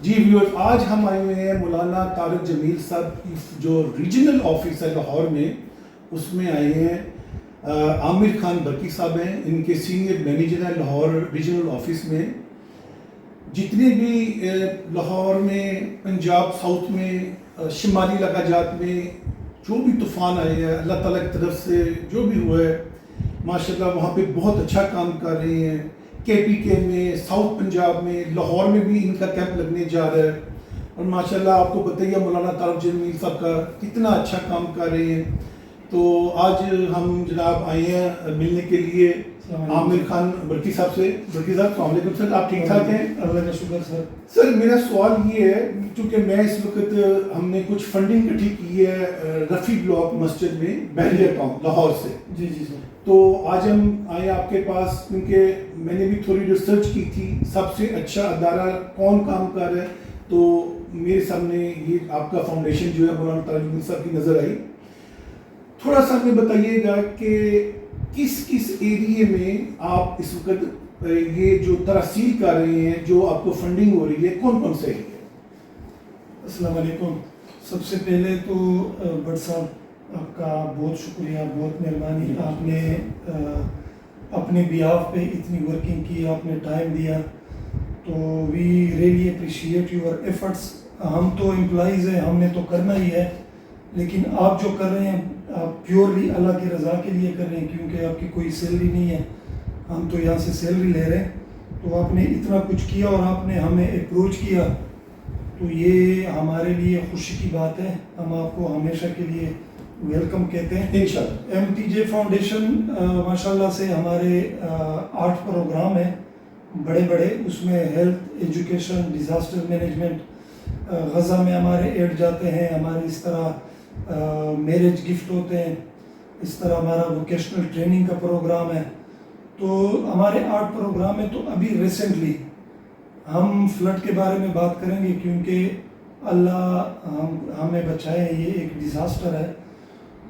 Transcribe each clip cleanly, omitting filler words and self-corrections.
جی viewers, آج ہم آئے ہوئے ہیں مولانا طارق جمیل صاحب کی جو ریجنل آفس ہے لاہور میں، اس میں آئے ہیں۔ عامر خان برقی صاحب ہیں، ان کے سینئر مینیجر ہیں لاہور ریجنل آفس میں۔ جتنے بھی لاہور میں، پنجاب ساؤتھ میں، شمالی علاقہ جات میں جو بھی طوفان آئے ہیں، اللہ تعالیٰ کی طرف سے جو بھی ہوا ہے، ماشاءاللہ وہاں پہ بہت اچھا کام کر رہے ہیں۔ کے پی کے میں، ساؤتھ پنجاب میں، لاہور میں بھی ان کا کیمپ لگنے جا رہا ہے، اور ماشاءاللہ آپ کو بتائیے مولانا طارق جمیل صاحب کا کتنا اچھا کام کر رہے ہیں۔ تو آج ہم جناب آئے ہیں ملنے کے لیے عامر خان برقی صاحب سے۔ برقی صاحب السلام علیکم سر، آپ ٹھیک ٹھاک ہیں؟ اللہ کا شکر سر۔ سر میرا سوال یہ ہے، چونکہ میں اس وقت ہم نے کچھ فنڈنگ اکٹھی کی ہے رفیع بلاک مسجد میں بحریہ ٹاؤن لاہور سے۔ جی جی سر۔ تو آج ہم آئے آپ کے پاس کیونکہ میں نے بھی تھوڑی ریسرچ کی تھی سب سے اچھا ادارہ کون کام کر رہا ہے، تو میرے سامنے یہ آپ کا فاؤنڈیشن جو ہے مولانا طارق جمیل صاحب کی نظر آئی۔ تھوڑا سا ہمیں بتائیے گا کہ کس کس ایریے میں آپ اس وقت یہ جو ترسیل کر رہے ہیں، جو آپ کو فنڈنگ ہو رہی ہے، کون کون سے ایریے؟ السلام علیکم۔ سب سے پہلے تو بٹ صاحب آپ کا بہت شکریہ، بہت مہربانی، آپ نے اپنے بیہاف پہ اتنی ورکنگ کی، آپ نے ٹائم دیا، تو we really appreciate your efforts. ہم تو امپلائیز ہیں، ہم نے تو کرنا ہی ہے، لیکن آپ جو کر رہے ہیں آپ پیورلی اللہ کی رضا کے لیے کر رہے ہیں، کیونکہ آپ کی کوئی سیلری نہیں ہے، ہم تو یہاں سے سیلری لے رہے ہیں۔ تو آپ نے اتنا کچھ کیا اور آپ نے ہمیں اپروچ کیا، تو یہ ہمارے لیے خوشی کی بات ہے۔ ہم آپ کو ہمیشہ کے لیے ویلکم کہتے ہیں انشاءاللہ۔ ایم ٹی جے فاؤنڈیشن ماشاءاللہ سے ہمارے 8 پروگرام ہیں بڑے بڑے، اس میں health, education, disaster management, Gaza میں ہمارے ایڈ جاتے ہیں، ہمارے اس طرح میرج گفٹ ہوتے ہیں، اس طرح ہمارا ووکیشنل ٹریننگ کا پروگرام ہے۔ تو ہمارے 8 پروگرام ہیں۔ تو ابھی ریسنٹلی ہم فلڈ کے بارے میں بات کریں گے، کیونکہ اللہ ہمیں بچائے، یہ ایک ڈیزاسٹر ہے،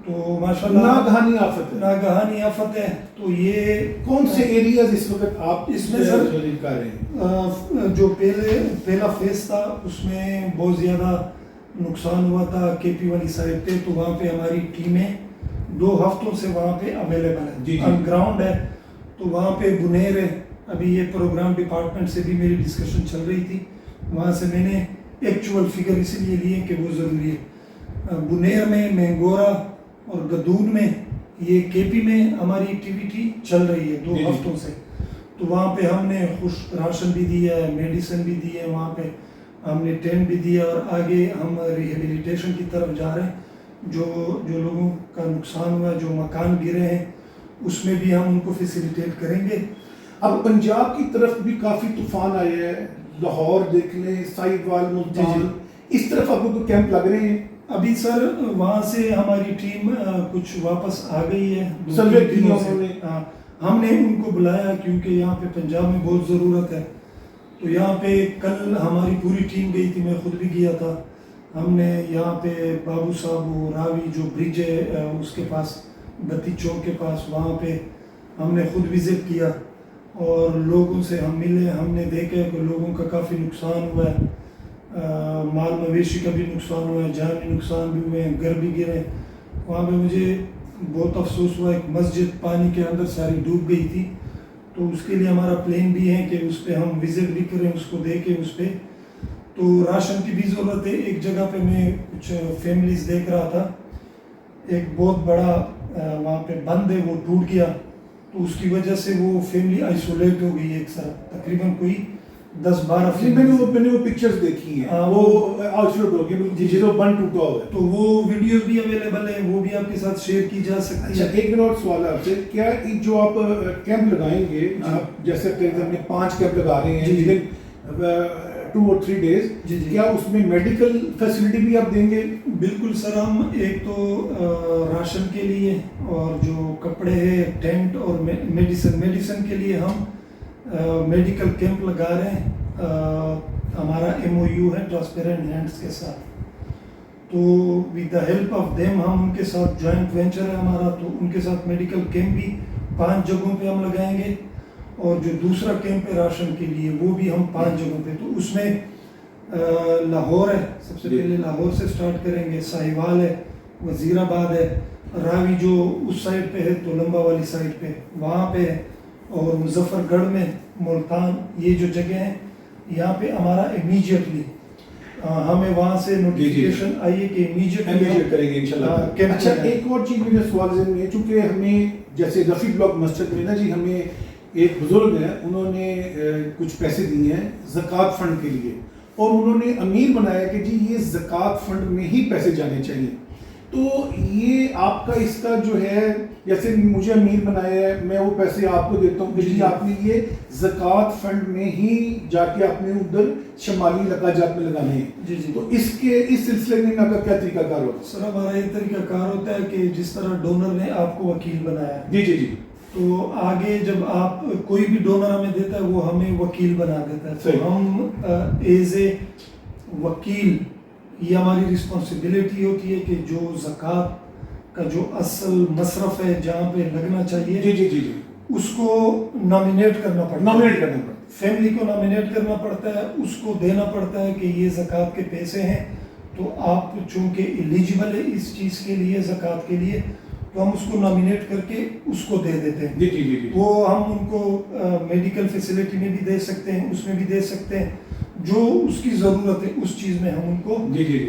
تو ماشاءاللہ ناگہانی آفت ہے، ناگہانی آفت ہے۔ تو یہ کون سے ایریاز اس وقت آپ اس میں سر کر رہے ہیں؟ جو پہلا فیز تھا اس میں بہت زیادہ نقصان ہوا تھا کے پی والی سائڈ پہ، تو وہاں پہ ہماری ٹیمیں 2 ہفتوں سے وہاں پہ اویلیبل ہے، آن گراؤنڈ ہے۔ تو وہاں پہ بنیر ہے، ابھی یہ پروگرام ڈپارٹمنٹ سے بھی میری ڈسکشن چل رہی تھی، وہاں سے میں نے ایکچول فگر اسی لیے لیے کہ وہ ضروری ہے۔ بنیر میں، مینگورا اور گدون میں، یہ کے پی میں ہماری ایکٹیویٹی چل رہی ہے 2 ہفتوں سے۔ تو وہاں پہ ہم نے خشک راشن بھی دیا ہے، میڈیسن بھی دی ہے، وہاں پہ ہم نے ٹینٹ بھی دیا، اور آگے ہم ریہیبلیٹیشن کی طرف جا رہے ہیں۔ جو لوگوں کا نقصان ہوا ہے، جو مکان گرے ہیں، اس میں بھی ہم ان کو فیسیلیٹیٹ کریں گے۔ اب پنجاب کی طرف بھی کافی طوفان آئے ہیں، لاہور دیکھ لیں، سائیوال، ملتان، اس طرف آپ کو کیمپ لگ رہے ہیں؟ ابھی سر وہاں سے ہماری ٹیم کچھ واپس آ گئی ہے، سروے کیا ہم نے ان کو بلایا کیونکہ یہاں پہ پنجاب میں بہت ضرورت ہے۔ تو یہاں پہ کل ہماری پوری ٹیم گئی تھی، میں خود بھی گیا تھا۔ ہم نے یہاں پہ بابو صاحب و راوی جو برج ہے اس کے پاس، بتی چوک کے پاس، وہاں پہ ہم نے خود وزٹ کیا اور لوگوں سے ہم ملے، ہم نے دیکھا کہ لوگوں کا کافی نقصان ہوا ہے، مال مویشی کا بھی نقصان ہوا ہے، جانی نقصان بھی ہوئے ہیں، گھر بھی گرے۔ وہاں پہ مجھے بہت افسوس ہوا، ایک مسجد پانی کے اندر ساری ڈوب گئی تھی، تو اس کے لیے ہمارا پلان بھی ہے کہ اس پہ ہم وزٹ بھی کریں، اس کو دیکھیں اس پہ۔ تو راشن کی بھی ضرورت ہے۔ ایک جگہ پہ میں کچھ فیملیز دیکھ رہا تھا، ایک بہت بڑا وہاں پہ بند ہے، وہ ٹوٹ گیا، تو اس کی وجہ سے وہ فیملی آئسولیٹ ہو گئی ایک ساتھ، تقریباً کوئی 10-12 میں نے وہ پکچرز دیکھی ہیں، وہ آؤٹ ہو گئی جس بند ٹوٹا ہوا ہے، تو وہ ویڈیوز بھی اویلیبل ہے، وہ بھی آپ کے ساتھ شیئر کی جا سکتی ہے۔ ایک منٹ اور سوال ہے آپ سے، کیا جو آپ کیمپ لگائیں گے، جیسے ہم نے 5 کیمپ لگا رہے ہیں 2 or 3 days، کیا اس میں میڈیکل فیسلٹی بھی آپ دیں گے؟ بالکل سر، ہم ایک تو راشن کے لیے اور جو کپڑے ہیں، ٹینٹ اور میڈیسن کے لیے ہم میڈیکل کیمپ لگا رہے ہیں۔ ہمارا MOU ہے ٹرانسپیرنٹ ہینڈز کے ساتھ، تو with the help of them ہم ان کے ساتھ جوائنٹ وینچر ہے ہمارا، تو ان کے ساتھ میڈیکل کیمپ بھی 5 جگہوں پہ ہم لگائیں گے، اور جو دوسرا کیمپ ہے راشن کے لیے وہ بھی ہم 5 جگہوں پہ، تو اس میں لاہور ہے, سب سے پہلے لاہور سے سٹارٹ کریں گے, ساہیوال ہے, وزیر آباد ہے, راوی جو اس سائڈ پہ ہے تو لمبا والی سائڈ پہ وہاں پہ ہے, اور مظفر گڑھ میں ملتان, یہ جو جگہ ہیں یہاں پہ ہمارا امیجیٹلی ہمیں وہاں سے نوٹیفیکیشن آئی ہے کہ امیجیٹ کریں گے انشاءاللہ. اچھا ایک اور چیز میرے سوال ذہن میں ہے, چونکہ ہمیں جیسے رفیع بلاک مسجد میں نا جی, ہمیں ایک بزرگ ہیں, انہوں نے کچھ پیسے دیے ہیں زکوٰۃ فنڈ کے لیے, اور انہوں نے امیر بنایا کہ جی یہ زکوٰۃ فنڈ میں ہی پیسے جانے چاہیے. تو یہ آپ کا اس کا جو ہے, جیسے مجھے امیر بنایا ہے, میں وہ پیسے آپ کو دیتا ہوں کہ جی آپ نے یہ زکوٰۃ فنڈ میں ہی جا کے آپ نے ادھر شمالی علاقہ جات میں لگانے ہیں. جی جی. تو اس سلسلے میں آپ کا کیا طریقہ کار ہوتا ہے؟ سر ہمارا یہ طریقہ کار ہوتا ہے کہ جس طرح ڈونر نے آپ کو وکیل بنایا, جی جی جی, تو آگے جب آپ کوئی بھی ڈونر ہمیں دیتا ہے وہ ہمیں وکیل بنا دیتا ہے, تو ہم ایز اے وکیل یہ ہماری رسپانسبلٹی ہوتی ہے کہ جو زکوٰۃ کا جو اصل مصرف ہے جہاں پہ لگنا چاہیے جی جی جی جی, اس کو نامینیٹ کرنا پڑتا ہے, نامینیٹ کرنا پڑتا ہے, فیملی کو نامینیٹ کرنا پڑتا ہے, اس کو دینا پڑتا ہے کہ یہ زکوٰۃ کے پیسے ہیں, تو آپ چونکہ ایلیجیبل ہے اس چیز کے لیے زکوٰۃ کے لیے, تو ہم اس کو نامینیٹ کر کے اس کو دے دیتے ہیں. جی جی جی, وہ ہم ان کو میڈیکل فیسلٹی میں بھی دے سکتے ہیں, اس میں بھی دے سکتے ہیں, جو اس کی ضرورت ہے اس چیز میں ہم ان کو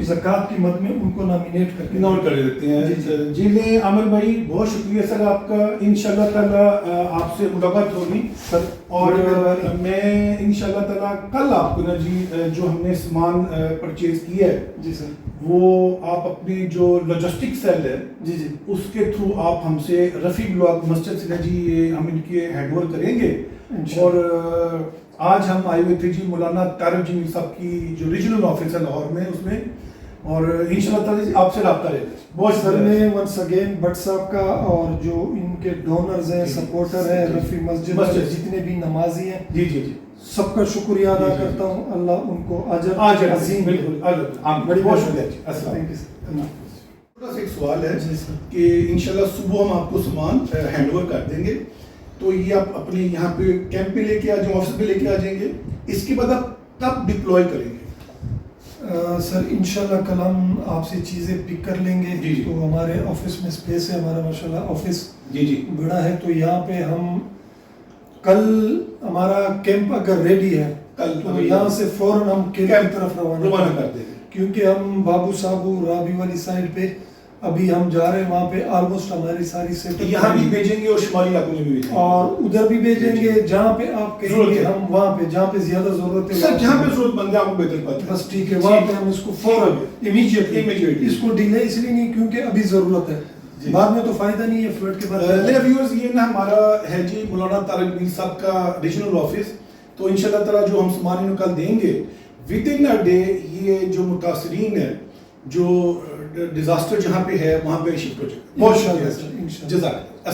زکوٰۃ کی مد میں ان کو نامینیٹ کر کے نوٹ کر دیتے ہیں. جی نہیں عامر بھائی, بہت شکریہ سر آپ کا. انشاءاللہ تعالیٰ آپ سے ملاقات ہوگی سر, اور میں انشاءاللہ تعالیٰ کل آپ کو نا جی جو ہم نے سامان پرچیز کیا ہے جی سر, وہ آپ اپنی جو لاجسٹک سیل ہے جی جی اس کے تھرو آپ ہم سے رفیع بلاک مسجد سے نا جی ہم ان کے ہینڈ اوور کریں گے. اور آج ہم آئے ہوئے تھے جی مولانا طارق جمیل صاحب کی جو ریجنل آفس ہے لاہور میں, اس میں, اور انشاءاللہ تعالیٰ آپ سے رابطہ رہے گا. بہت سر میں ونس اگین بٹ صاحب کا اور جو ان کے ڈونرز ہیں, سپورٹر ہیں, رفیع مسجد جتنے بھی نمازی ہیں, جی جی جی, سب کا شکریہ ادا کرتا ہوں. اللہ ان کو اجر عظیم. بالکل, بہت شکریہ. السلام چھوٹا سا ایک سوال ہے کہ انشاءاللہ صبح ہم آپ کو سامان ہینڈ اوور کر دیں گے, تو یہ آپ اپنے یہاں پہ کیمپ پہ لے کے آ جائیں, آفس پہ لے کے آ جائیں گے. اس کے بعد آپ کب ڈپلوائے کریں گے؟ سر انشاءاللہ کل ہم آپ سے چیزیں پک کر لیں گے. جی جی, تو ہمارے آفس میں اسپیس ہے, ہمارا ماشاءاللہ آفس جی جی بڑا ہے, تو یہاں پہ ہم کل ہمارا کیمپ اگر ریڈی ہے کل تو یہاں سے فوراً ہم کیمپ کی طرف روانہ کر دیں گے, کیونکہ ہم بابو صاحب رابی والی سائڈ پہ ابھی ہم جا رہے ہیں, وہاں پہ آلموسٹ ہماری ساری سیٹ یہاں بھی بھیجیں گے اور شمالی علاقوں میں بھی بھیجیں گے, اور ادھر بھی بھیجیں گے جہاں پہ آپ کہیں گے, ہم وہاں پہ جہاں پہ زیادہ ضرورت ہے سر, جہاں پہ ضرورت بن جائے آپ کو بہتر پتہ ہے, بس ٹھیک ہے, وہاں پہ ہم اس کو فوراً امیجیٹلی, اس کو ڈیلے اس لیے نہیں کیونکہ ابھی ضرورت ہے, بعد میں تو فائدہ نہیں ہے فلڈ کے بعد. لے ویورز, یہ نا ہمارا ہے جی مولانا طارق جمیل صاحب کا ریجنل آفس. تو انشاءاللہ تعالیٰ جو ہم سامان انہوں کل دیں گے ود ان اے ڈے, یہ جو متاثرین ہے جو ڈیزاسٹر جہاں پہ ہے وہاں پہ شفٹ ہو جائے. بہت شکریہ, جزاک اللہ.